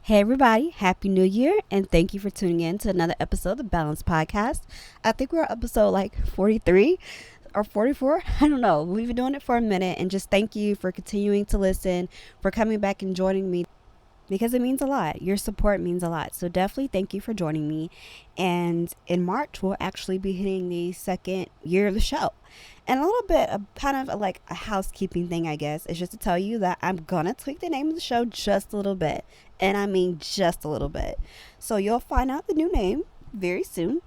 Hey everybody, Happy New Year, and thank you for tuning in to another episode of the Balance Podcast. I think we're on episode like 43 or 44. I don't know. We've been doing it for a minute, and just thank you for continuing to listen, for coming back and joining me because it means a lot. Your support means a lot. So definitely thank you for joining me. And in March, we'll actually be hitting the second year of the show. And a little bit of kind of like a housekeeping thing, I guess, is just to tell you that I'm going to tweak the name of the show just a little bit. And I mean just a little bit. So you'll find out the new name very soon.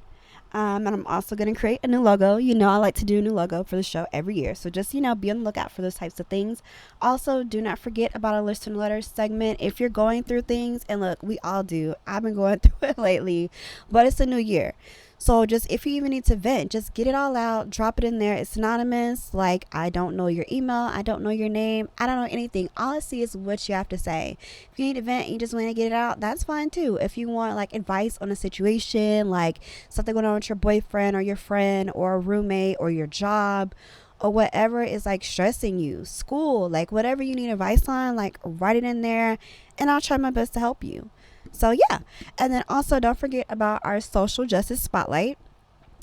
And I'm also going to create a new logo. You know, I like to do a new logo for the show every year. So just, be on the lookout for those types of things. Also, do not forget about our listener letters segment. If you're going through things, and look, we all do. I've been going through it lately, but it's a new year. So just if you even need to vent, just get it all out, drop it in there. It's anonymous. Like, I don't know your email. I don't know your name. I don't know anything. All I see is what you have to say. If you need to vent and you just want to get it out, that's fine too. If you want like advice on a situation, like something going on with your boyfriend or your friend or a roommate or your job or whatever is like stressing you, school, like whatever you need advice on, like write it in there and I'll try my best to help you. So yeah, and then also don't forget about our social justice spotlight.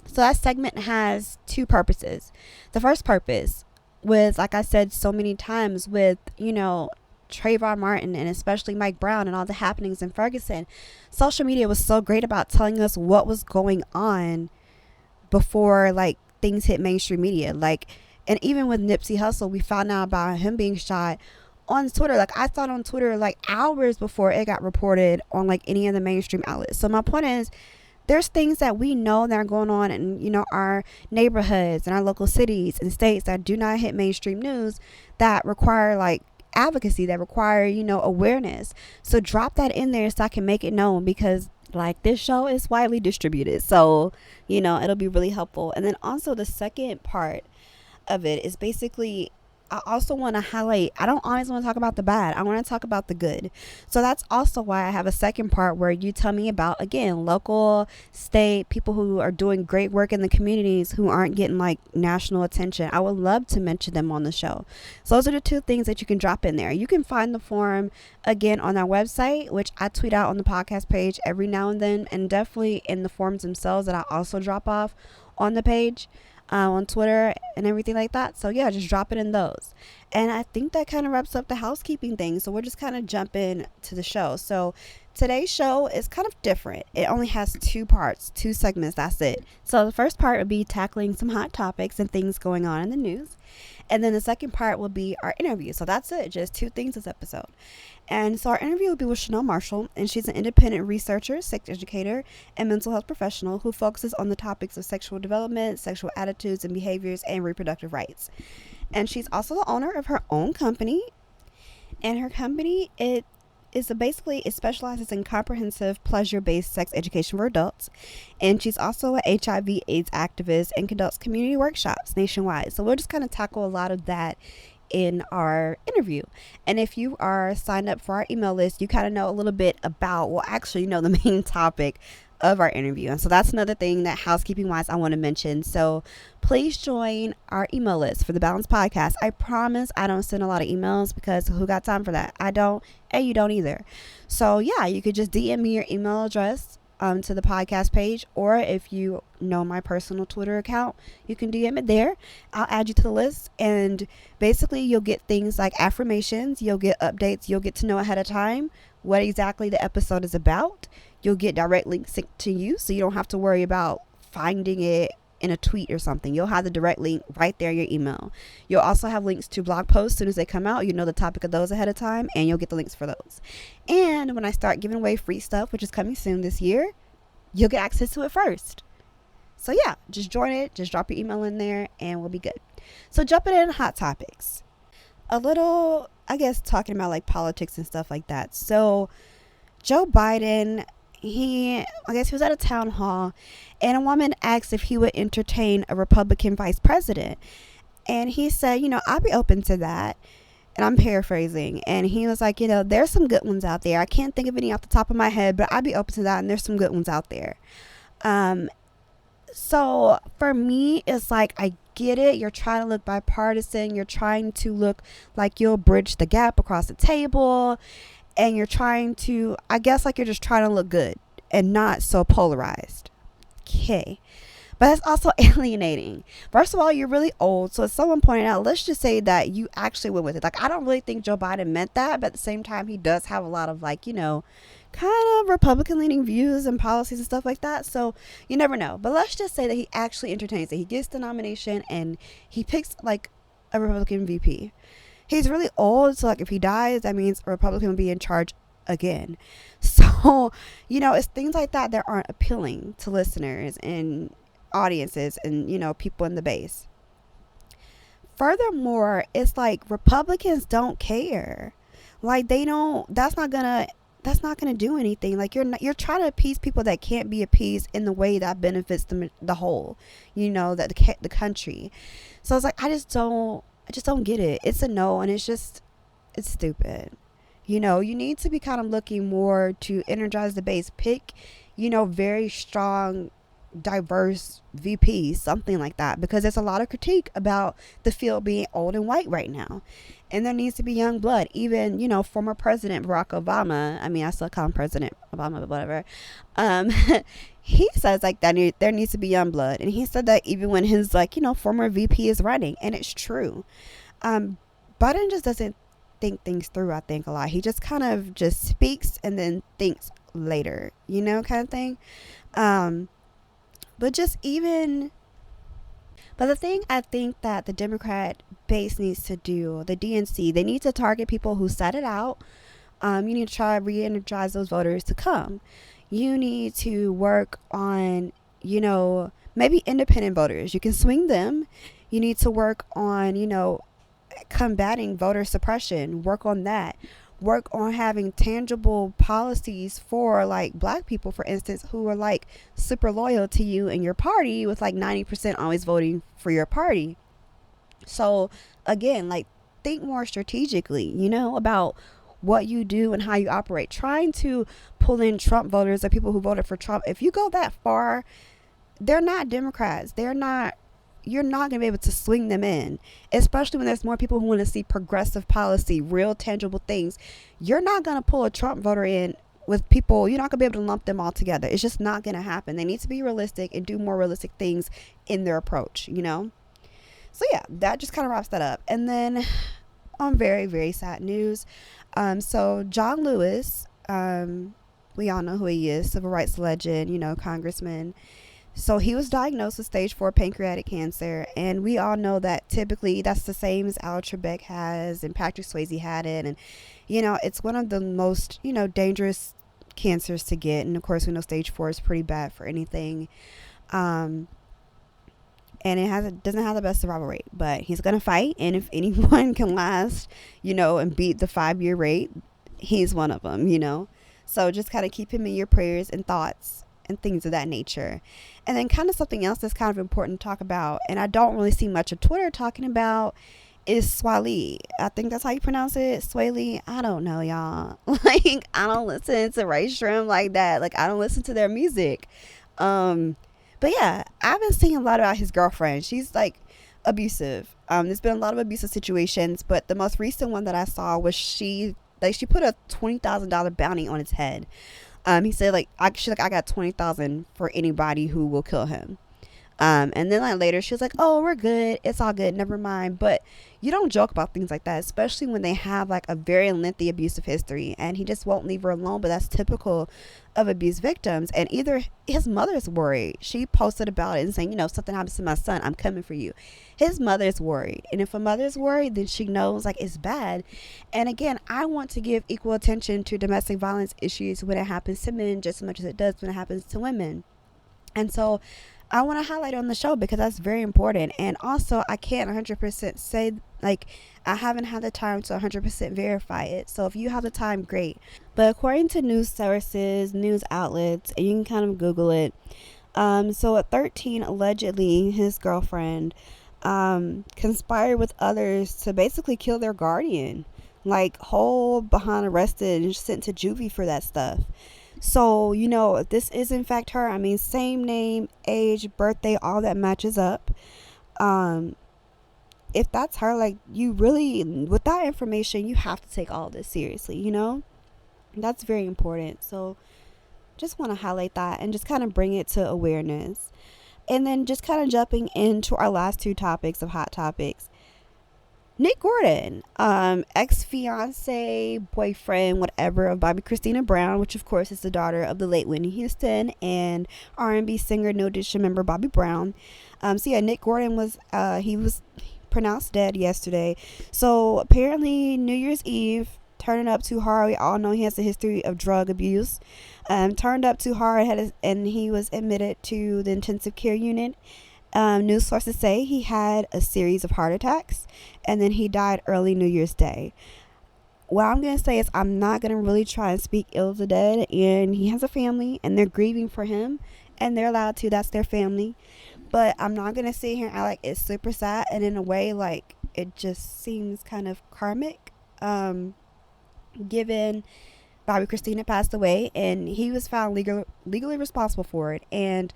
So that segment has two purposes. The first purpose was, like I said so many times, with Trayvon Martin and especially Mike Brown and all the happenings in Ferguson. Social media was so great about telling us what was going on before like things hit mainstream media. Like, and even with Nipsey Hussle, we found out about him being shot on Twitter. Like, I thought on Twitter like hours before it got reported on like any of the mainstream outlets. So my point is, there's things that we know that are going on in our neighborhoods and our local cities and states that do not hit mainstream news, that require like advocacy, that require awareness. So drop that in there so I can make it known, because like this show is widely distributed, so it'll be really helpful. And then also the second part of it is basically, I also want to highlight, I don't always want to talk about the bad. I want to talk about the good. So that's also why I have a second part where you tell me about, again, local, state, people who are doing great work in the communities who aren't getting like national attention. I would love to mention them on the show. So those are the two things that you can drop in there. You can find the form again on our website, which I tweet out on the podcast page every now and then, and definitely in the forms themselves that I also drop off on the page. On Twitter and everything like that. So yeah, just drop it in those. And I think that kind of wraps up the housekeeping thing. So we're just kind of jumping to the show. So today's show is kind of different. It only has two parts, two segments. That's it. So the first part would be tackling some hot topics and things going on in the news. And then the second part will be our interview. So that's it. Just two things this episode. And so our interview will be with Jaali Marshall, and she's an independent researcher, sex educator, and mental health professional who focuses on the topics of sexual development, sexual attitudes and behaviors, and reproductive rights. And she's also the owner of her own company. And her company, it specializes in comprehensive pleasure-based sex education for adults. And she's also an HIV/AIDS activist and conducts community workshops nationwide. So we'll just kind of tackle a lot of that in our interview. And if you are signed up for our email list, you kind of know a little bit about, the main topic of our interview. And so that's another thing that housekeeping wise I want to mention. So please join our email list for the Balance Podcast. I promise I don't send a lot of emails, because who got time for that? I don't, and you don't either. So yeah, you could just DM me your email address to the podcast page, or if you know my personal Twitter account, you can DM it there. I'll add you to the list, and basically you'll get things like affirmations, you'll get updates, you'll get to know ahead of time what exactly the episode is about. You'll get direct links sent to you, so you don't have to worry about finding it in a tweet or something. You'll have the direct link right there in your email. You'll also have links to blog posts as soon as they come out. You know the topic of those ahead of time, and you'll get the links for those. And when I start giving away free stuff, which is coming soon this year, you'll get access to it first. So yeah, just join it. Just drop your email in there and we'll be good. So jumping in hot topics. A little, I guess, talking about like politics and stuff like that. So Joe Biden, he was at a town hall, and a woman asked if he would entertain a Republican vice president. And he said, I'd be open to that. And I'm paraphrasing. And he was like, there's some good ones out there. I can't think of any off the top of my head, but I'd be open to that. And there's some good ones out there. So for me, it's like, I get it. You're trying to look bipartisan. You're trying to look like you'll bridge the gap across the table. and you're trying to, I guess, like, you're just trying to look good and not so polarized. Okay. But it's also alienating. First of all, you're really old. So as someone pointed out, let's just say that you actually went with it. Like, I don't really think Joe Biden meant that. But at the same time, he does have a lot of, like, you know, kind of Republican leaning views and policies and stuff like that. So you never know. But let's just say that he actually entertains it. He gets the nomination and he picks, like, a Republican VP. He's really old. So, like, if he dies, that means a Republican will be in charge again. So, you know, it's things like that that aren't appealing to listeners and audiences and, you know, people in the base. Furthermore, it's like Republicans don't care. Like, they don't, that's not gonna do anything. Like, you're trying to appease people that can't be appeased in the way that benefits the whole, you know, that the country. So it's like, I just don't get it. It's a no, and it's stupid. You know, you need to be kind of looking more to energize the base. Pick, you know, very strong, diverse VPs, something like that, because there's a lot of critique about the field being old and white right now, and there needs to be young blood. Even, you know, former President Barack Obama, I mean, I still call him President Obama, but whatever, he says, like, that there needs to be young blood, and he said that even when his, like, you know, former VP is running, and it's true. Biden just doesn't think things through, I think, a lot. He just kind of just speaks and then thinks later, you know, kind of thing. But the thing I think that the Democrat base needs to do, the DNC, they need to target people who set it out. You need to try to re-energize those voters to come. You need to work on, you know, maybe independent voters. You can swing them. You need to work on, you know, combating voter suppression. Work on that. Work on having tangible policies for, like, black people, for instance, who are, like, super loyal to you and your party, with, like, 90% always voting for your party. So again, like, think more strategically, you know, about what you do and how you operate. Trying to pull in Trump voters or people who voted for Trump, if you go that far, they're not Democrats. You're not going to be able to swing them in, especially when there's more people who want to see progressive policy, real tangible things. You're not going to pull a Trump voter in with people. You're not going to be able to lump them all together. It's just not going to happen. They need to be realistic and do more realistic things in their approach, you know? So yeah, that just kind of wraps that up. And then on very, very sad news, so John Lewis, we all know who he is, civil rights legend, you know, congressman. So he was diagnosed with stage 4 pancreatic cancer, and we all know that typically that's the same as Alex Trebek has, and Patrick Swayze had it, and, you know, it's one of the most, you know, dangerous cancers to get, and of course we know stage 4 is pretty bad for anything, and it doesn't have the best survival rate, but he's gonna fight, and if anyone can last, you know, and beat the 5-year rate, he's one of them, you know. So just kind of keep him in your prayers and thoughts and things of that nature. And then kind of something else that's kind of important to talk about, and I don't really see much of Twitter talking about, is Swali. I think that's how you pronounce it. Swali. I don't know, y'all. Like, I don't listen to Ray Shrimp like that. Like, I don't listen to their music. But yeah, I've been seeing a lot about his girlfriend. She's, like, abusive. There's been a lot of abusive situations, but the most recent one that I saw was she put a $20,000 bounty on his head. He said, like, I got $20,000 for anybody who will kill him. And then, like, later she was like, oh, we're good, it's all good, never mind. But you don't joke about things like that, especially when they have, like, a very lengthy abusive history, and he just won't leave her alone. But that's typical of abuse victims. And either his mother's worried. She posted about it and saying, you know, something happens to my son, I'm coming for you. His mother's worried, and if a mother's worried, then she knows, like, it's bad. And again, I want to give equal attention to domestic violence issues when it happens to men just as much as it does when it happens to women. And so I want to highlight on the show because that's very important. And also, I can't 100% say, like, I haven't had the time to 100% verify it. So if you have the time, great. But according to news sources, news outlets, and you can kind of Google it. So at 13, allegedly, his girlfriend conspired with others to basically kill their guardian. Like, hold behind arrested and sent to juvie for that stuff. So, you know, if this is in fact her, I mean, same name, age, birthday, all that matches up. If that's her, like, you really, with that information, you have to take all this seriously, you know? That's very important. So just want to highlight that and just kind of bring it to awareness. And then just kind of jumping into our last two topics of hot topics. Nick Gordon, ex fiance, boyfriend, whatever of Bobby Christina Brown, which of course is the daughter of the late Whitney Houston and R&B singer, No Edition member Bobby Brown. So yeah, Nick Gordon he was pronounced dead yesterday. So apparently New Year's Eve, turning up too hard. We all know he has a history of drug abuse. Turned up too hard, and he was admitted to the intensive care unit. News sources say he had a series of heart attacks and then he died early New Year's Day. What I'm going to say is, I'm not going to really try and speak ill of the dead. And he has a family and they're grieving for him and they're allowed to. That's their family. But I'm not going to sit here and act like it's super sad. And in a way, like, it just seems kind of karmic. Given Bobby Christina passed away and he was found legally responsible for it. And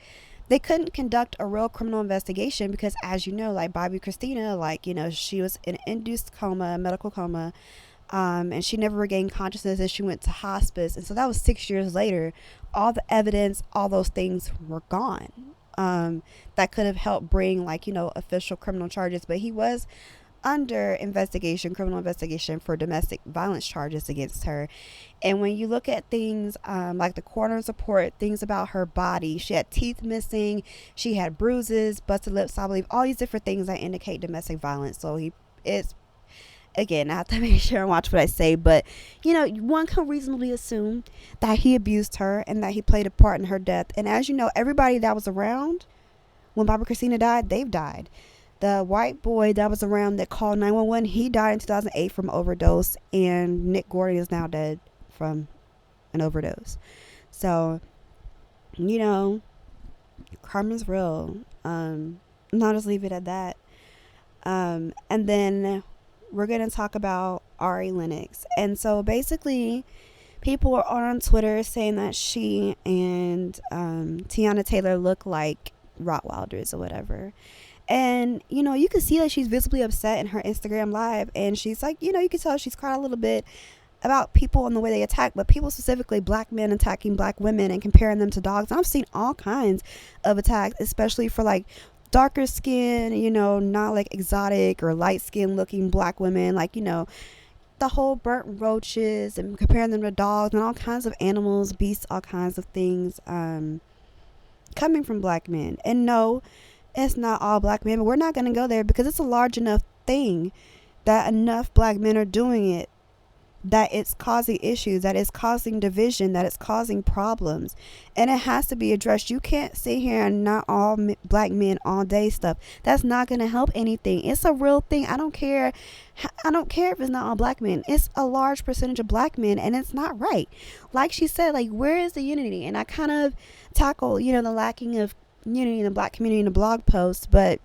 they couldn't conduct a real criminal investigation because, as you know, like Bobby Christina, like, you know, she was in an induced coma, medical coma, and she never regained consciousness and she went to hospice. And so that was 6 years later. All the evidence, all those things were gone. That could have helped bring, like, you know, official criminal charges. But he was under investigation, criminal investigation for domestic violence charges against her. And when you look at things like the coroner's report, things about her body, she had teeth missing, she had bruises, busted lips, I believe, all these different things that indicate domestic violence. So it's, again, I have to make sure and watch what I say, but, you know, one can reasonably assume that he abused her and that he played a part in her death. And as you know, everybody that was around when Barbara Christina died, they've died. The white boy that was around that called 911, he died in 2008 from overdose, and Nick Gordon is now dead from an overdose. So, you know, karma's real. I'll just leave it at that. And then we're going to talk about Ari Lennox. And so basically, people are on Twitter saying that she and Tiana Taylor look like Rottweilers or whatever. And, you know, you can see that she's visibly upset in her Instagram live. And she's like, you know, you can tell she's cried a little bit about people and the way they attack, but people, specifically black men attacking black women and comparing them to dogs. And I've seen all kinds of attacks, especially for like darker skin, you know, not like exotic or light skin looking black women, like, you know, the whole burnt roaches and comparing them to dogs and all kinds of animals, beasts, all kinds of things coming from black men. And no, it's not all black men, but we're not going to go there because it's a large enough thing that enough black men are doing it, that it's causing issues, that it's causing division, that it's causing problems, and it has to be addressed. You can't sit here and not all black men all day stuff. That's not going to help anything. It's a real thing. I don't care. I don't care if it's not all black men. It's a large percentage of black men, and it's not right. Like she said, like, where is the unity? And I kind of tackle, you know, the lacking of unity in the black community in a blog post, but,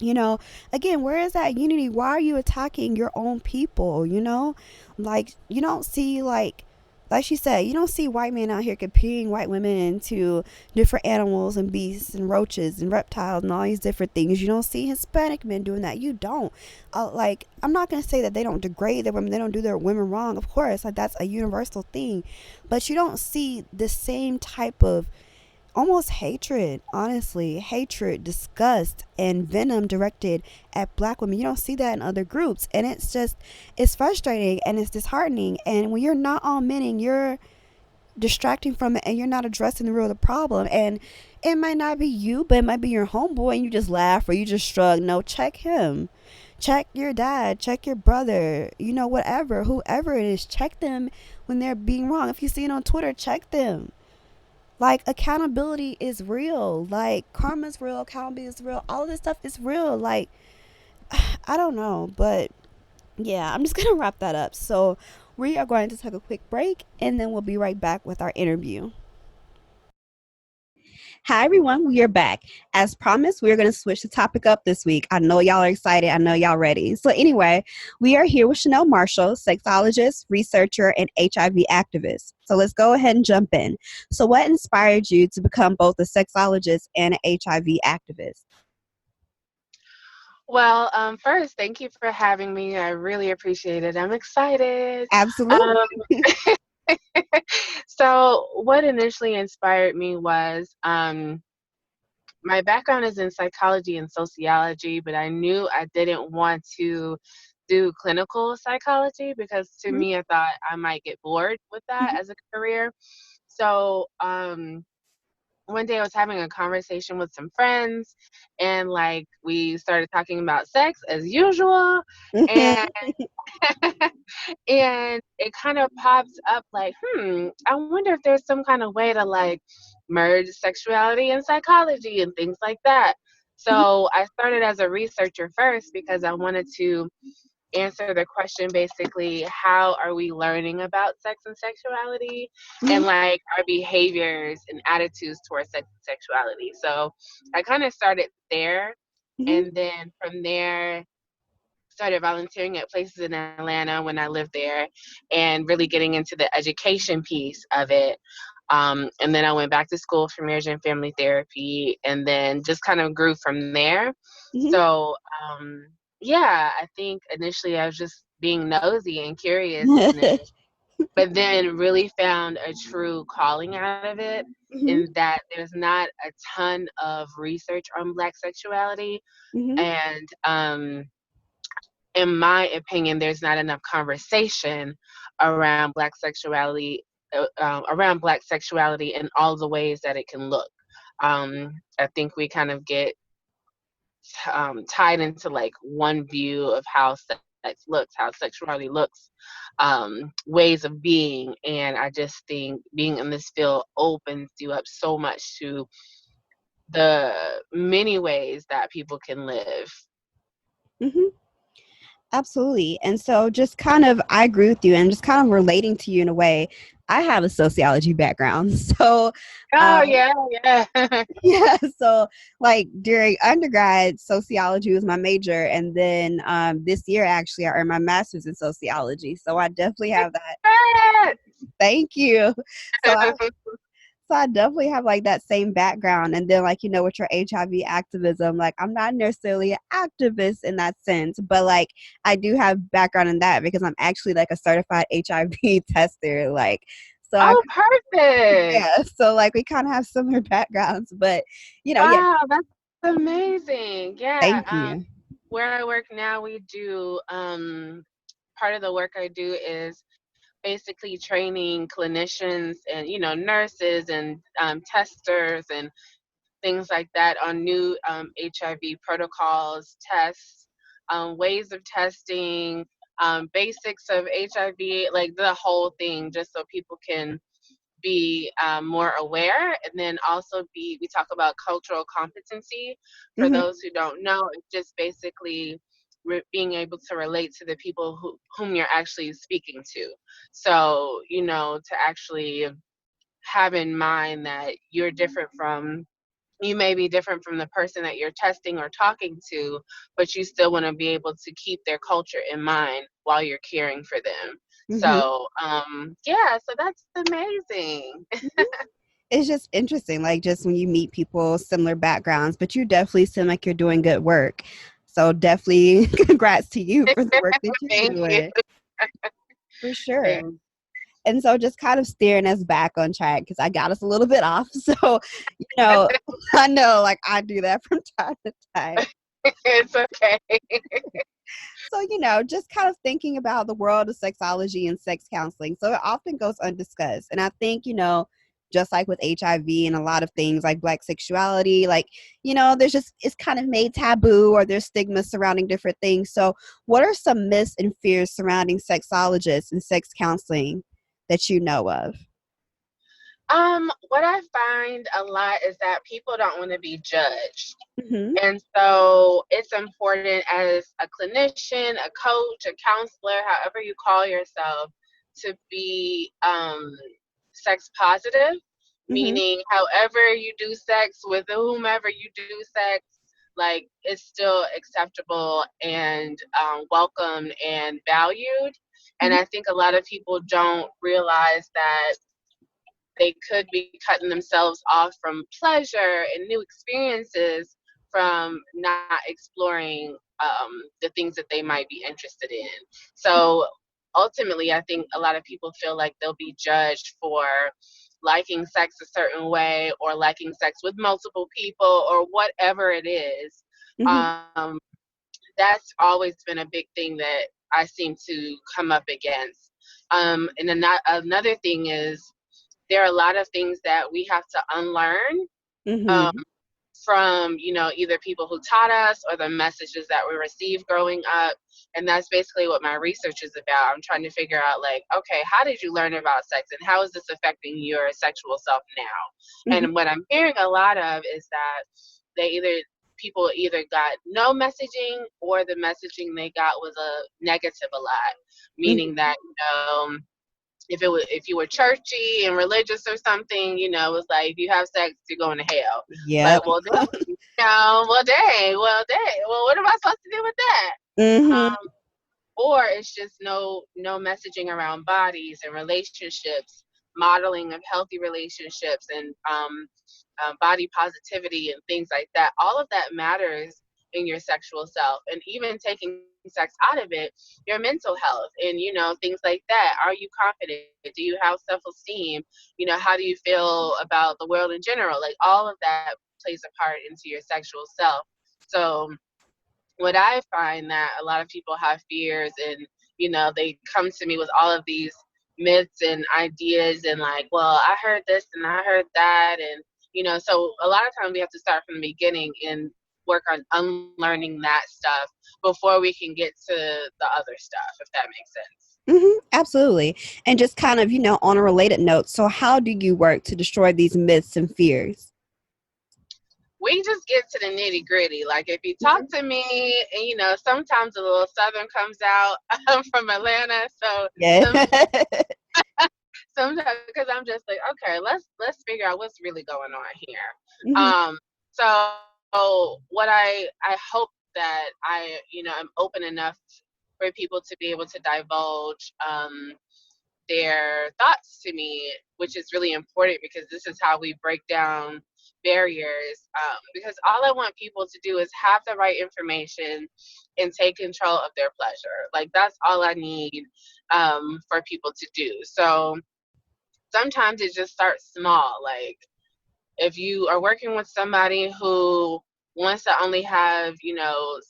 you know, again, where is that unity? Why are you attacking your own people? You know, like, you don't see, like she said, you don't see white men out here comparing white women into different animals and beasts and roaches and reptiles and all these different things. You don't see Hispanic men doing that. You don't. Like, I'm not going to say that they don't degrade their women, they don't do their women wrong. Of course, like, that's a universal thing. But you don't see the same type of almost hatred, honestly, hatred, disgust, and venom directed at black women. You don't see that in other groups. And it's just, it's frustrating and it's disheartening. And when you're not all men and you're distracting from it and you're not addressing the real the problem, and it might not be you, but it might be your homeboy, and you just laugh or you just shrug. No, check him. Check your dad, check your brother, you know, whatever, whoever it is, check them when they're being wrong. If you see it on Twitter, check them. Like, accountability is real. Like, karma's real, accountability is real. All of this stuff is real. Like, I don't know, but yeah, I'm just gonna wrap that up. So we are going to take a quick break and then we'll be right back with our interview. Hi everyone, we are back. As promised, we're going to switch the topic up this week. I know y'all are excited. I know y'all ready. So anyway, we are here with Jaali Marshall, sexologist, researcher, and HIV activist. So let's go ahead and jump in. So what inspired you to become both a sexologist and an HIV activist? Well, first, thank you for having me. I really appreciate it. I'm excited. Um, Absolutely. So what initially inspired me was my background is in psychology and sociology, but I knew I didn't want to do clinical psychology because to Mhm, me I thought I might get bored with that mhm, as a career. So one day I was having a conversation with some friends and like we started talking about sex as usual, and mhm, and it kind of pops up like, I wonder if there's some kind of way to like merge sexuality and psychology and things like that. mhm, So I started as a researcher first because I wanted to answer the question basically, how are we learning about sex and sexuality and mhm, like our behaviors and attitudes towards sex and sexuality. So I kind of started there, mhm, and then from there started volunteering at places in Atlanta when I lived there and really getting into the education piece of it. And then I went back to school for marriage and family therapy and then just kind of grew from there. mhm. So, yeah, I think initially I was just being nosy and curious, and then, but then really found a true calling out of it in Mhm, that there's not a ton of research on Black sexuality. mhm, And, in my opinion, there's not enough conversation around Black sexuality and all the ways that it can look. I think we kind of get tied into like one view of how sex looks, how sexuality looks, ways of being, and I just think being in this field opens you up so much to the many ways that people can live. mhm. Absolutely. And so just kind of I agree with you and just kind of relating to you in a way. I have a sociology background. So Oh um yeah, yeah. yeah, so like during undergrad, sociology was my major and then this year actually I earned my master's in sociology. So I definitely have that. Thank you. So I definitely have like that same background. And then, like, with your HIV activism, like, I'm not necessarily an activist in that sense, but like, I do have background in that because I'm actually like a certified HIV tester. Like, so I, Oh, perfect. yeah, so like, we kind of have similar backgrounds, but, yeah, Wow, that's amazing. Yeah. thank you. Where I work now, we do part of the work I do is basically training clinicians and nurses and testers and things like that on new HIV protocols, tests, ways of testing, basics of HIV, like the whole thing, just so people can be more aware. And then also we talk about cultural competency. For Hmm. those who don't know, it's just basically being able to relate to the people whom you're actually speaking to. So to actually have in mind that you may be different from the person that you're testing or talking to, but you still want to be able to keep their culture in mind while you're caring for them. Hmm. So, yeah, so that's amazing. It's just interesting, like, just when you meet people, similar backgrounds, but you definitely seem like you're doing good work. So definitely congrats to you for the work that you're Thank you. doing, for sure. Thank And so just kind of steering us back on track because I got us a little bit off. So, you know, I know like I do that from time to time. It's okay. So, just kind of thinking about the world of sexology and sex counseling. So it often goes undiscussed. And I think, just like with HIV and a lot of things like Black sexuality, like, there's just, it's kind of made taboo or there's stigma surrounding different things. So, what are some myths and fears surrounding sexologists and sex counseling that you know of? What I find a lot is that people don't want to be judged. Hmm. And so it's important as a clinician, a coach, a counselor, however you call yourself, to be sex positive, Hmm. meaning however you do sex with whomever you do sex, like it's still acceptable and welcomed and valued. And Hmm. I think a lot of people don't realize that they could be cutting themselves off from pleasure and new experiences from not exploring the things that they might be interested in. So ultimately, I think a lot of people feel like they'll be judged for liking sex a certain way or liking sex with multiple people or whatever it is. Mm-hmm. Um, that's always been a big thing that I seem to come up against. And then another thing is there are a lot of things that we have to unlearn. Um, Mm-hmm. from either people who taught us or the messages that we received growing up, and that's basically what my research is about. I'm trying to figure out, like, okay, how did you learn about sex and how is this affecting your sexual self now? Mm-hmm. And what I'm hearing a lot of is that people either got no messaging or the messaging they got was a negative a lot, Mm-hmm. meaning that if you were churchy and religious or something, it was like, if you have sex, you're going to hell. Yep. Like, well, dang, well, dang. Well, what am I supposed to do with that? Mm-hmm. Um, or it's just no messaging around bodies and relationships, modeling of healthy relationships, and body positivity and things like that. All of that matters in your sexual self, and even taking sex out of it, your mental health and things like that. Are you confident? Do you have self-esteem? How do you feel about the world in general? Like, all of that plays a part into your sexual self. So what I find that a lot of people have fears, and they come to me with all of these myths and ideas, and like, well, I heard this and I heard that, and so a lot of times we have to start from the beginning and work on unlearning that stuff before we can get to the other stuff, if that makes sense. Mm-hmm. Absolutely. And just kind of, on a related note, so how do you work to destroy these myths and fears? We just get to the nitty gritty. Like, if you talk to me, and sometimes a little Southern comes out. I'm from Atlanta, so Yeah. some sometimes, because I'm just like, okay, let's figure out what's really going on here. Mm-hmm. So what I hope that I'm open enough for people to be able to divulge their thoughts to me, which is really important, because this is how we break down barriers. Because all I want people to do is have the right information and take control of their pleasure. Like, that's all I need for people to do. So sometimes it just starts small. Like, if you are working with somebody who wants to only have,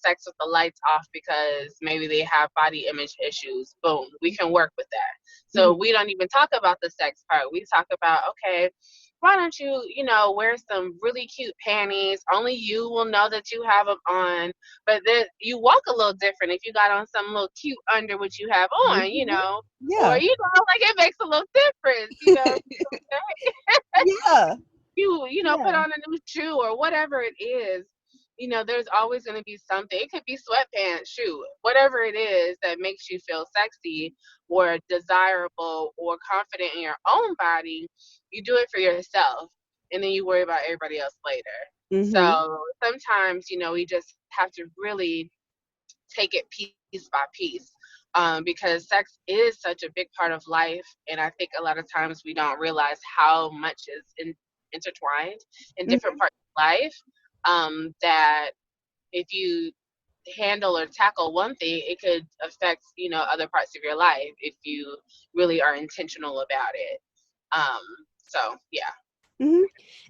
sex with the lights off because maybe they have body image issues, boom, we can work with that. Mm-hmm. So we don't even talk about the sex part. We talk about, okay, why don't you, wear some really cute panties? Only you will know that you have them on, but then you walk a little different if you got on some little cute under what you have on, Mm-hmm. or Yeah. like, it makes a little difference. Yeah. Put Yeah. on a new shoe or whatever it is. There's always going to be something. It could be sweatpants, shoe, whatever it is that makes you feel sexy or desirable or confident in your own body. You do it for yourself, and then you worry about everybody else later. Mm-hmm. So sometimes, we just have to really take it piece by piece, because sex is such a big part of life, and I think a lot of times we don't realize how much is intertwined in different Mm-hmm. parts of life, that if you handle or tackle one thing, it could affect other parts of your life if you really are intentional about it. um, so yeah. Mm-hmm.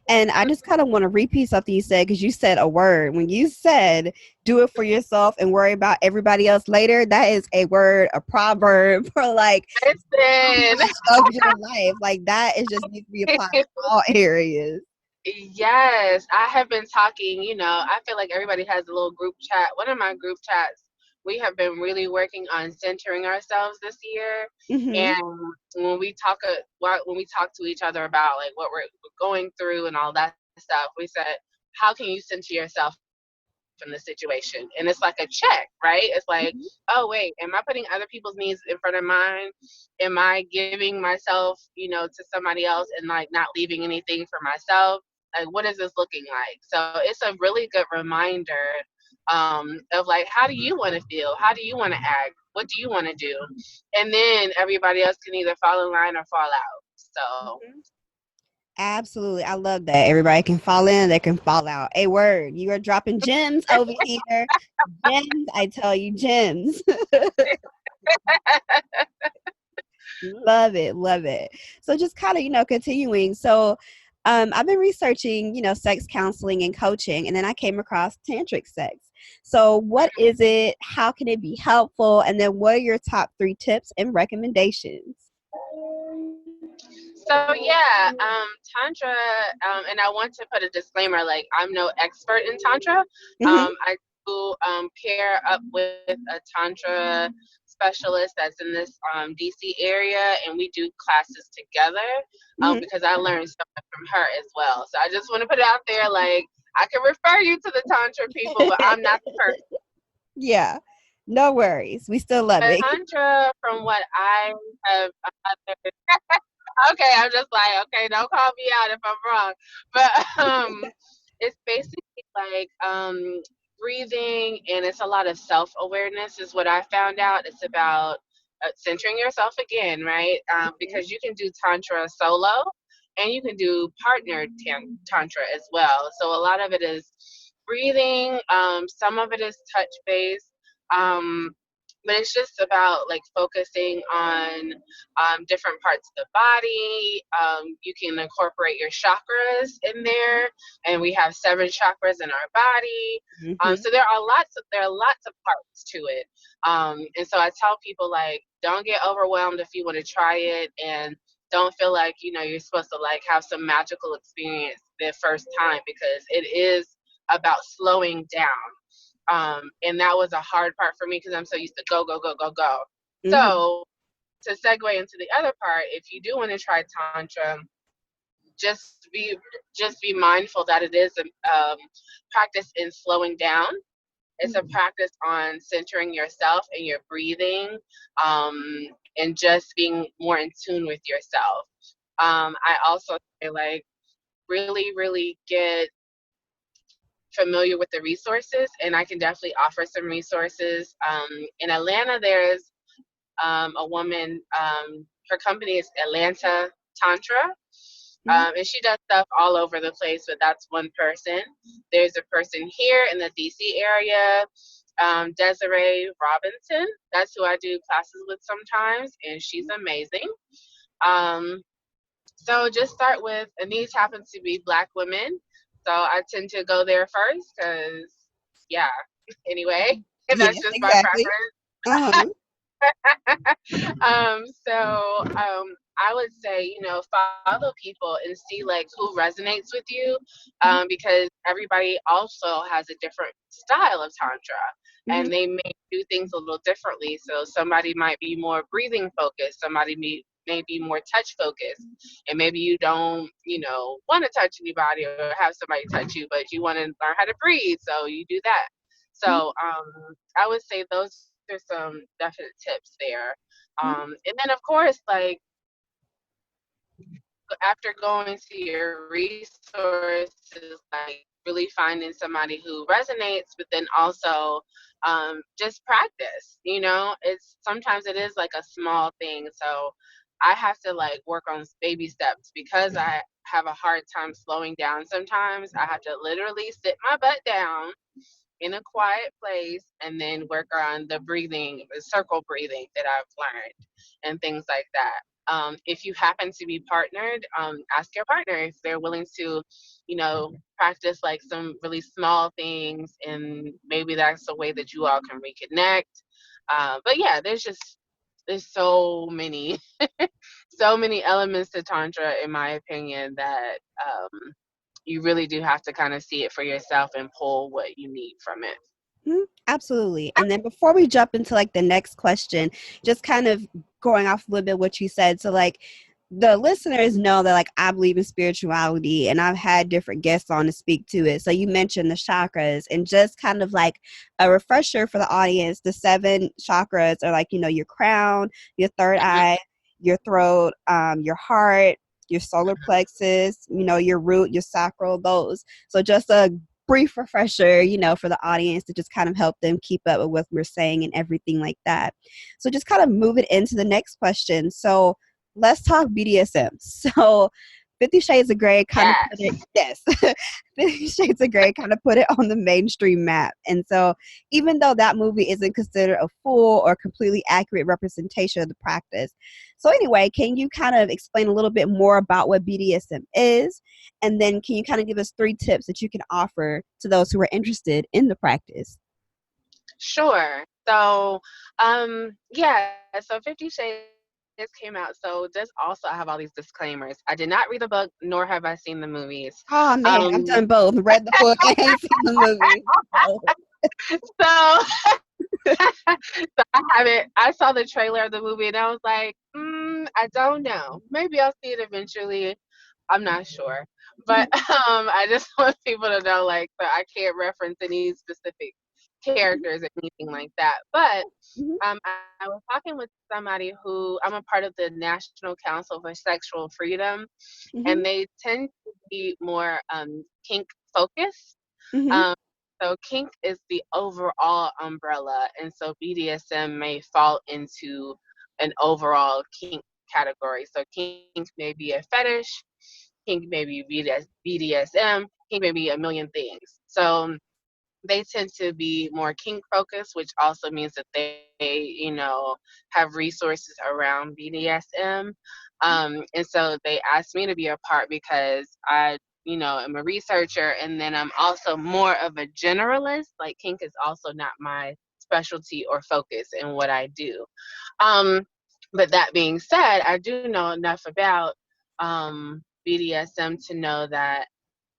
And I just kind of want to repeat something you said, because you said a word. When you said do it for yourself and worry about everybody else later, that is a word, a proverb for like so Listen. much of your life. Like, that is just needs to be applied in all areas. Yes, I have been talking, I feel like everybody has a little group chat. One of my group chats, we have been really working on centering ourselves this year. Mm-hmm. And when we talk to each other about like what we're going through and all that stuff, we said, how can you center yourself in this situation? And it's like a check, right? It's like, oh Mm-hmm. wait, am I putting other people's needs in front of mine? Am I giving myself, to somebody else and like not leaving anything for myself? Like, what is this looking like? So it's a really good reminder, of like, how do you want to feel? How do you want to act? What do you want to do? And then everybody else can either fall in line or fall out. So Mm-hmm. Absolutely. I love that. Everybody can fall in, they can fall out. A word. You are dropping gems over here. Gems. I tell you, gems. Love it, love it. So just kind of, continuing. So I've been researching, sex counseling and coaching, and then I came across tantric sex. So what is it? How can it be helpful? And then what are your top 3 tips and recommendations? So yeah, tantra, and I want to put a disclaimer, like I'm no expert in tantra. Hmm. I do pair up with a tantra specialist that's in this DC area, and we do classes together Hmm. because I learned so much from her as well. So I just want to put it out there, like I can refer you to the tantra people, but I'm not the person. Yeah, no worries. We still love But it. tantra, from what I have okay, I'm just like, okay, don't call me out if I'm wrong. But it's basically like breathing, and it's a lot of self-awareness is what I found out. It's about centering yourself again, right? Because you can do tantra solo, and you can do partnered tantra as well. So a lot of it is breathing. Some of it is touch based. Um, but it's just about like focusing on different parts of the body. You can incorporate your chakras in there, and we have 7 chakras in our body. Hmm. So there are lots of parts to it. And so I tell people, like, don't get overwhelmed if you want to try it, and don't feel like you're supposed to like have some magical experience the first time, because it is about slowing down. And that was a hard part for me because I'm so used to go, go, go, go, go. Hmm. So to segue into the other part, if you do want to try tantra, just be just be mindful that it is a practice in slowing down. It's a practice on centering yourself and your breathing, and just being more in tune with yourself. I also say, like, really, really get familiar with the resources, and I can definitely offer some resources. In Atlanta, there's a woman. Her company is Atlanta Tantra, Hmm. and she does stuff all over the place. But that's one person. There's a person here in the DC area, Desiree Robinson. That's who I do classes with sometimes, and she's amazing. Um, so just start with, and these happen to be Black women. So I tend to go there first because, yeah, anyway, and that's Yes, just my exactly. preference. Uh-huh. I would say, follow people and see like who resonates with you, because everybody also has a different style of tantra, Hmm. and they may do things a little differently. So somebody might be more breathing focused, somebody may be more touch focused, and maybe you don't, want to touch anybody or have somebody touch you, but you want to learn how to breathe, so you do that. So I would say those are some definite tips there. And then, of course, like after going to your resources, like really finding somebody who resonates, but then also just practice. It's sometimes it is like a small thing. So I have to like work on baby steps because I have a hard time slowing down sometimes. I have to literally sit my butt down in a quiet place and then work on the breathing, the circle breathing that I've learned and things like that. If you happen to be partnered, ask your partner if they're willing to, practice like some really small things, and maybe that's a way that you all can reconnect. But yeah, there's so many so many elements to tantra, in my opinion, that you really do have to kind of see it for yourself and pull what you need from it. Absolutely. And then before we jump into like the next question, just kind of going off a little bit what you said. So like the listeners know that like I believe in spirituality and I've had different guests on to speak to it. So you mentioned the chakras and just kind of like a refresher for the audience. The 7 chakras are like, your crown, your third Mhm. eye, your throat, your heart, your solar plexus, your root, your sacral, those. So just a brief refresher, for the audience to just kind of help them keep up with what we're saying and everything like that. So just kind of move it into the next question. So let's talk BDSM. So 50 Shades of Grey kind of put it, Yes. yes, 50 Shades of Grey kind of put it on the mainstream map. And so even though that movie isn't considered a full or completely accurate representation of the practice, So anyway, can you kind of explain a little bit more about what BDSM is? And then can you kind of give us 3 tips that you can offer to those who are interested in the practice? Sure. So, yeah, so 50 Shades came out. So just also I have all these disclaimers. I did not read the book, nor have I seen the movies. Oh man, I've Um, done both. Read the book and ain't seen the movie. So, so so I haven't. I saw the trailer of the movie and I was like, I don't know. Maybe I'll see it eventually. I'm not sure, but mhm, I just want people to know, like, that I can't reference any specific characters or anything like that. But mhm, I was talking with somebody who I'm a part of the National Council for Sexual Freedom, mhm, and they tend to be more kink focused. mhm, Um, so kink is the overall umbrella, and so BDSM may fall into an overall kink category. So kink may be a fetish, kink may be BDSM, kink may be a million things. So they tend to be more kink focused, which also means that they have resources around BDSM. And so they asked me to be a part because I am a researcher, and then I'm also more of a generalist. Like kink is also not my specialty or focus in what I do. Um, but that being said, I do know enough about BDSM to know that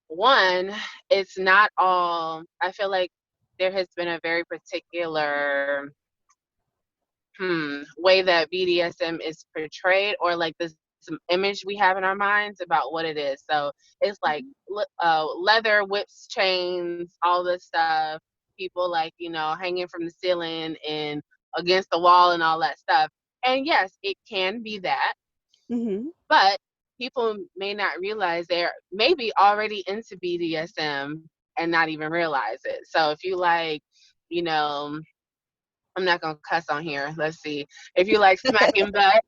one, it's not all. I feel like there has been a very particular way that BDSM is portrayed, or like this image we have in our minds about what it is. So it's like leather whips, chains, all this stuff. People like hanging from the ceiling and against the wall and all that stuff. And yes, it can be that, mhm. but people may not realize they're maybe already into BDSM and not even realize it. So if you like, you know, I'm not gonna cuss on here. Let's see. If you like smacking butt,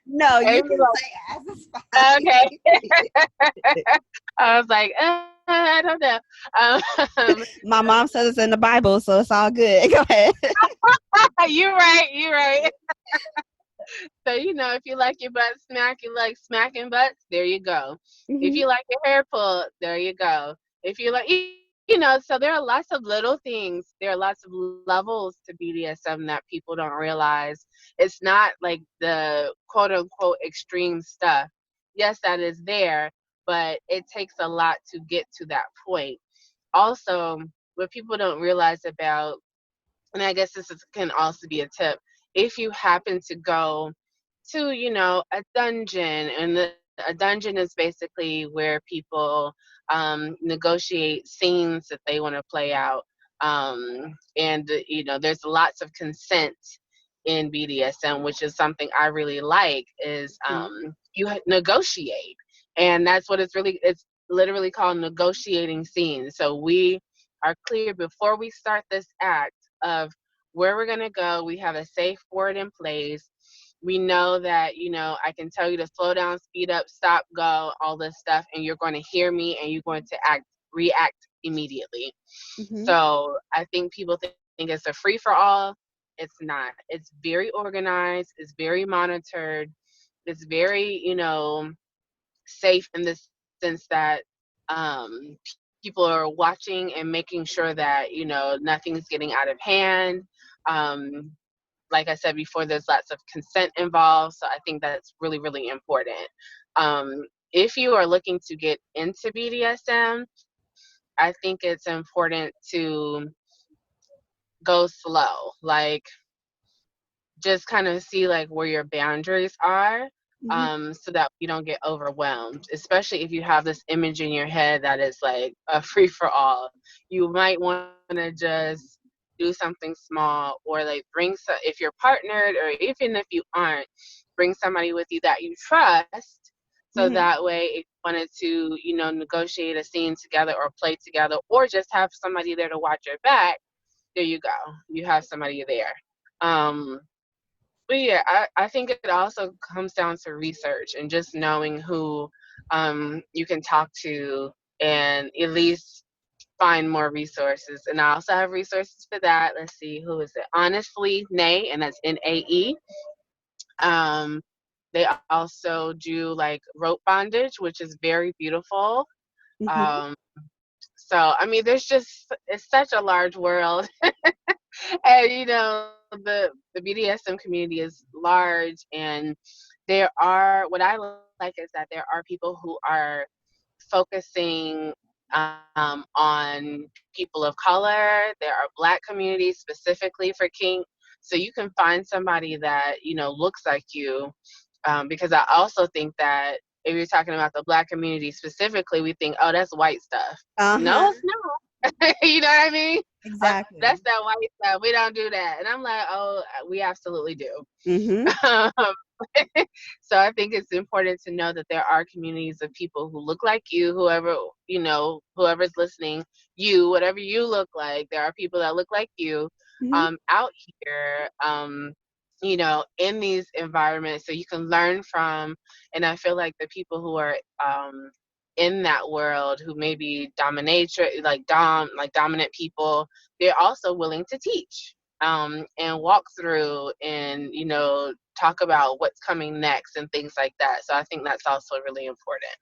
No, you if can you say as it's like, okay. fine. I was like, I don't know. My mom says it's in the Bible, so it's all good. Go ahead. You're right. You're right. So, if you like your butt smack, you like smacking butts, there you go. If Mhm, you like your hair pulled, there you go. If you like, so there are lots of little things. There are lots of levels to BDSM that people don't realize. It's not like the quote unquote extreme stuff. Yes, that is there, but it takes a lot to get to that point. Also, what people don't realize about, and I guess can also be a tip, if you happen to go to, a dungeon, and a dungeon is basically where people negotiate scenes that they want to play out. And, there's lots of consent in BDSM, which is something I really like, is mhm, you negotiate. And that's what it's literally called, negotiating scenes. So we are clear before we start this act of where we're going to go. We have a safe word in place. We know that, I can tell you to slow down, speed up, stop, go, all this stuff, and you're going to hear me and you're going to react immediately. mhm, So I think people think it's a free for all. It's not. It's very organized, it's very monitored, it's very, safe in the sense that people are watching and making sure that nothing's getting out of hand. um, like I said before, there's lots of consent involved, so I think that's really, really important. If you are looking to get into BDSM, I think it's important to go slow, like just kind of see like where your boundaries are, mhm, so that you don't get overwhelmed, especially if you have this image in your head that is like a free for all. You might want to just do something small, or like if you're partnered, or even if you aren't, bring somebody with you that you trust, so mhm, that way if you wanted to negotiate a scene together or play together, or just have somebody there to watch your back, there you go, you have somebody there. um but yeah, I think it also comes down to research and just knowing who you can talk to, and at least find more resources. And I also have resources for that. Let's see, who is it? Honestly, Nay, and that's NAE. They also do like rope bondage, which is very beautiful. Mhm. Um, so I mean, there's just it's such a large world, and the BDSM community is large, and there are what I like is that there are people who are focusing on people of color. There are Black communities specifically for kink, so you can find somebody that looks like you. Because I also think that if you're talking about the Black community specifically, we think, oh, that's white stuff. Uh-huh. No, it's not. You know what I mean? That's Exactly. that white stuff. We don't do that. And I'm like, oh, we absolutely do. Mhm. Um, so I think it's important to know that there are communities of people who look like you, whoever's listening, you, whatever you look like, there are people that look like you Mhm. out here, in these environments so you can learn from. And I feel like the people who are in that world who may be dominatrix, like dominant people, they're also willing to teach and walk through and talk about what's coming next and things like that. So I think that's also really important.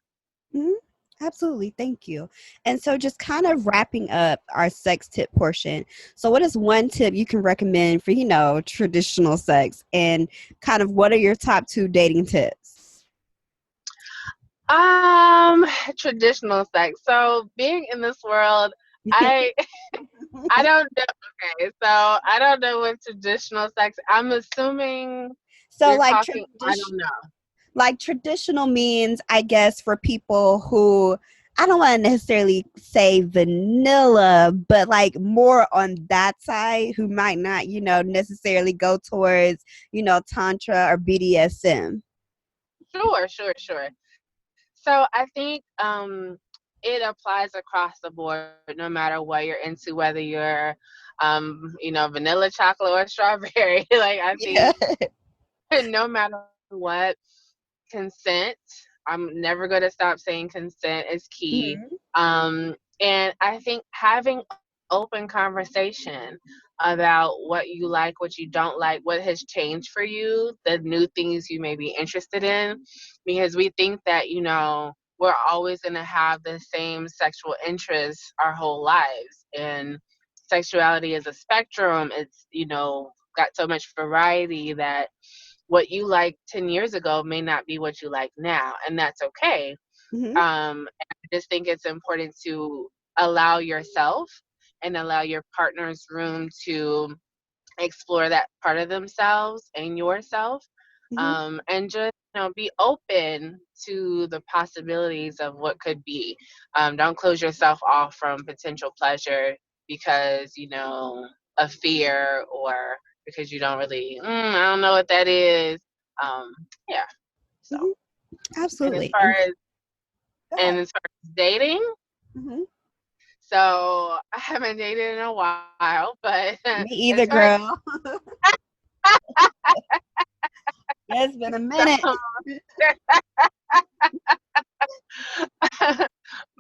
Mhm. Absolutely. Thank you. And so, just kind of wrapping up our sex tip portion. So, what is one tip you can recommend for, traditional sex? And kind of what are your top two dating tips? Um, Traditional sex. So being in this world, I I don't know. Okay, so I don't know what traditional sex. I'm assuming So, you're talking. I don't know. like traditional means, I guess, for people who, I don't want to necessarily say vanilla, but like more on that side, who might not, necessarily go towards, tantra or BDSM. Sure, sure, sure. So I think it applies across the board, no matter what you're into, whether you're vanilla chocolate or strawberry. Like I think Yeah. no matter what, consent. I'm never going to stop saying consent is key. Mhm. And I think having open conversation about what you like, what you don't like, what has changed for you, the new things you may be interested in, because we think that, we're always going to have the same sexual interests our whole lives. And sexuality is a spectrum. It's, got so much variety that what you liked 10 years ago may not be what you like now, and that's okay. Mhm. I just think it's important to allow yourself and allow your partner's room to explore that part of themselves and yourself, Mhm. and just be open to the possibilities of what could be. Don't close yourself off from potential pleasure because of fear, or because you don't really I don't know what that is. um yeah. So Mhm. and as Absolutely. far And as go ahead. and as far as dating, Mhm. so I haven't dated in a while, but Me as either, far as girl. It's been a minute. so,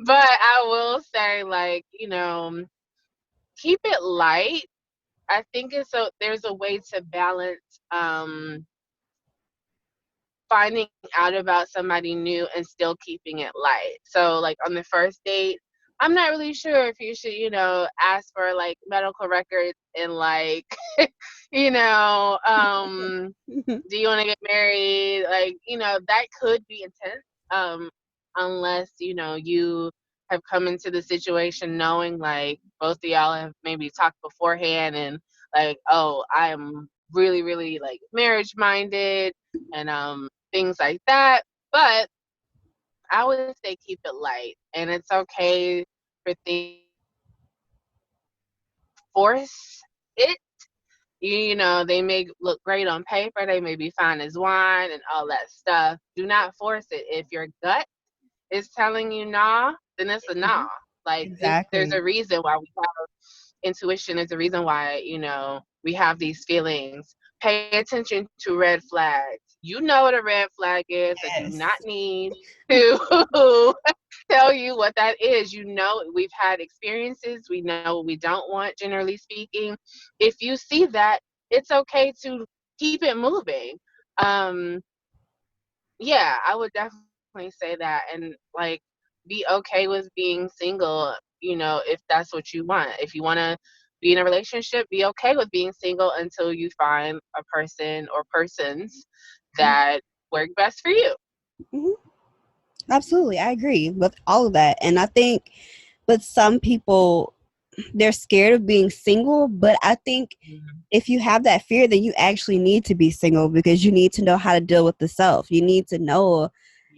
but I will say, like, keep it light. I think there's a way to balance finding out about somebody new and still keeping it light. So, like on the first date, I'm not really sure if you should, ask for like medical records and like, you know, do you want to get married? Like, that could be intense. Unless, you have come into the situation knowing like both of y'all have maybe talked beforehand and like, oh, I am really, really like marriage minded and things like that. But I would say keep it light, and it's okay for things force it. They may look great on paper, they may be fine as wine and all that stuff. Do not force it. If your gut is telling you nah, then it's a nah. Mhm. Like there's Exactly. a reason why we have intuition. There's a reason why we have these feelings. Pay attention to red flags. You know what a red flag is. I do not Yes. need to tell you what that is. We've had experiences. We know what we don't want, generally speaking. If you see that, it's okay to keep it moving. Um, Yeah, I would definitely say that, and like be okay with being single, if that's what you want. If you want to be in a relationship, be okay with being single until you find a person or persons that work best for you. Hmm. Absolutely, I agree with all of that. And I think, but some people, they're scared of being single. But I think Mhm. if you have that fear, then you actually need to be single because you need to know how to deal with the self. You need to know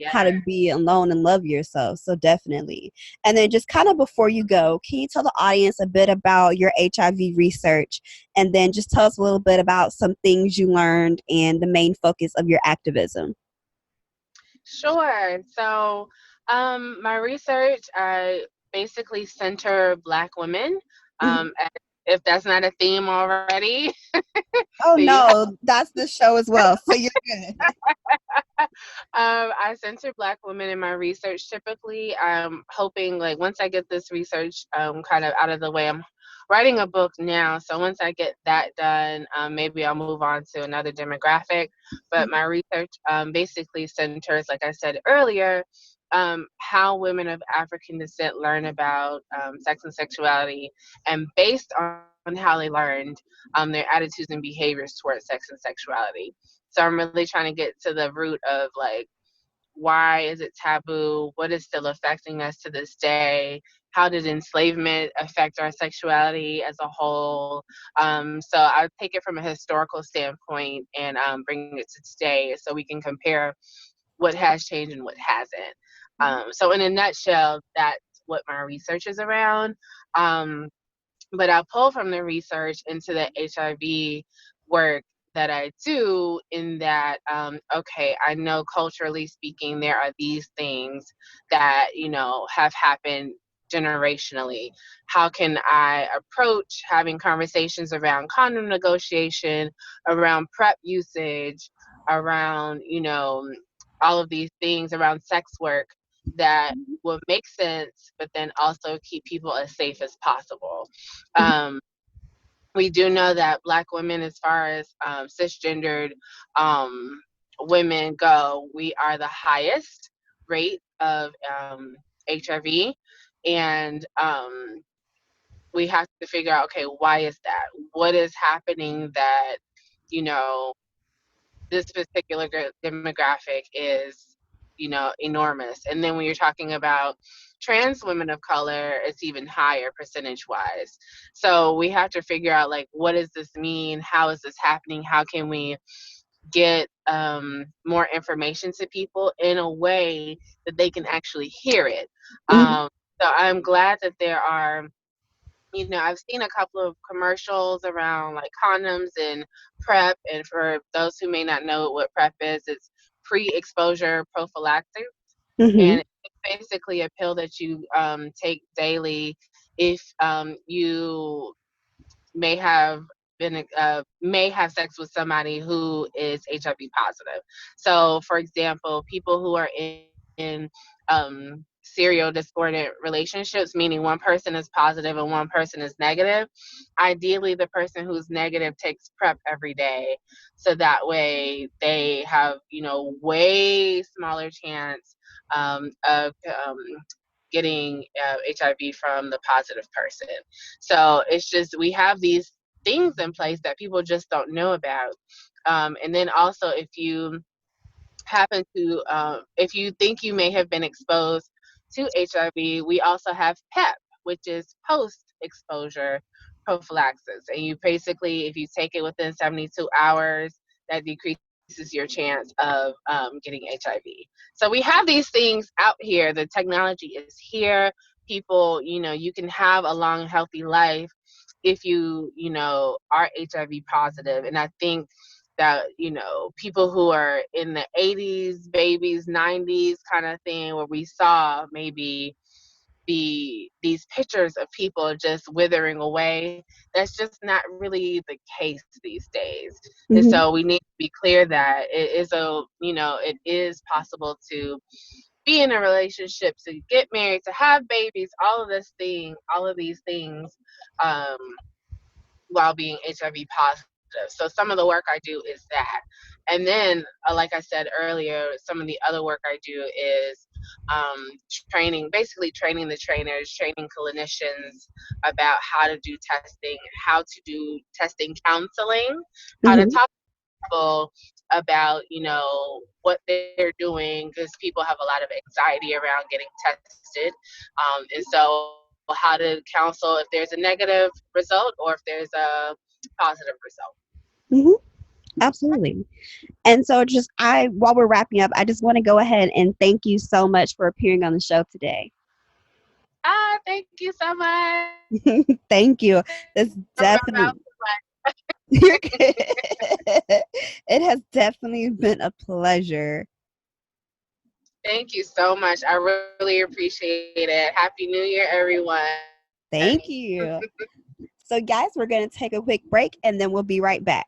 how to Yeah. be alone and love yourself. So definitely. And then just kind of before you go, can you tell the audience a bit about your HIV research and then just tell us a little bit about some things you learned and the main focus of your activism? Sure. So, my research, I basically center Black women. Mhm. And if that's not a theme already, Oh then you no, that's the show as well. So you're good. I center Black women in my research. Typically, I'm hoping like once I get this research kind of out of the way, I'm writing a book now. So once I get that done, maybe I'll move on to another demographic. But my research basically centers, like I said earlier, how women of African descent learn about sex and sexuality, and based on how they learned, their attitudes and behaviors towards sex and sexuality. So I'm really trying to get to the root of like why is it taboo? What is still affecting us to this day? How did enslavement affect our sexuality as a whole? So I take it from a historical standpoint and bring it to today so we can compare what has changed and what hasn't. So in a nutshell, that's what my research is around. Um, but I pull from the research into the HIV work that I do, in that, okay, I know culturally speaking, there are these things that, have happened generationally. How can I approach having conversations around condom negotiation, around PrEP usage, around, all of these things around sex work that will make sense, but then also keep people as safe as possible. Um, we do know that Black women, as far as cisgendered um, women go, we are the highest rate of HIV, and we have to figure out, okay, why is that? What is happening that you know this particular demographic is, enormous. And then when you're talking about trans women of color, it's even higher percentage wise. So we have to figure out like, what does this mean? How is this happening? How can we get more information to people in a way that they can actually hear it? Mhm. So I'm glad that there are, I've seen a couple of commercials around like condoms and PrEP. And for those who may not know what PrEP is, it's pre-exposure prophylaxis, Mhm. and it's basically a pill that you take daily if you may have may have sex with somebody who is HIV positive. So, for example, people who are in serial discordant relationships, meaning one person is positive and one person is negative, ideally the person who's negative takes PrEP every day, so that way they have, way smaller chance of getting HIV from the positive person. So it's just, we have these things in place that people just don't know about. And then also, if you think you may have been exposed to HIV, we also have PEP, which is post exposure prophylaxis. And you basically, if you take it within 72 hours, that decreases your chance of getting HIV. So we have these things out here. The technology is here. People, you can have a long, healthy life if you are HIV positive. And I think that, people who are in the 80s, babies, 90s kind of thing, where we saw maybe these pictures of people just withering away, that's just not really the case these days. And Mhm. so we need to be clear that it is possible to be in a relationship, to get married, to have babies, all of these things, um, while being HIV positive. So some of the work I do is that. And then, like I said earlier, some of the other work I do is training, basically training the trainers, training clinicians about how to do testing, how to do testing counseling, how to Mm-hmm. talk to people about, what they're doing, because people have a lot of anxiety around getting tested. And so how to counsel if there's a negative result or if there's a positive result. Mm-hmm. Absolutely. And so, just while we're wrapping up, I just want to go ahead and thank you so much for appearing on the show today. Thank you so much. Thank you. That's definitely you're good. It has definitely been a pleasure. Thank you so much. I really appreciate it. Happy New Year, everyone. Thank you. So, guys, we're going to take a quick break and then we'll be right back.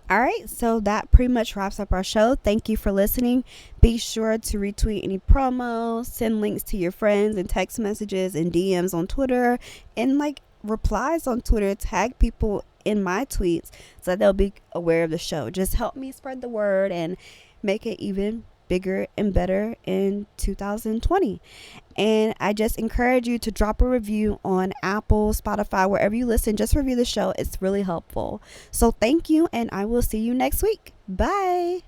All right, so that pretty much wraps up our show. Thank you for listening. Be sure to retweet any promos, send links to your friends and text messages and DMs on Twitter, and like replies on Twitter. Tag people in my tweets so that they'll be aware of the show. Just help me spread the word and make it even bigger and better in 2020. And I just encourage you to drop a review on Apple, Spotify, wherever you listen. Just review the show. It's really helpful. So thank you, and I will see you next week. Bye.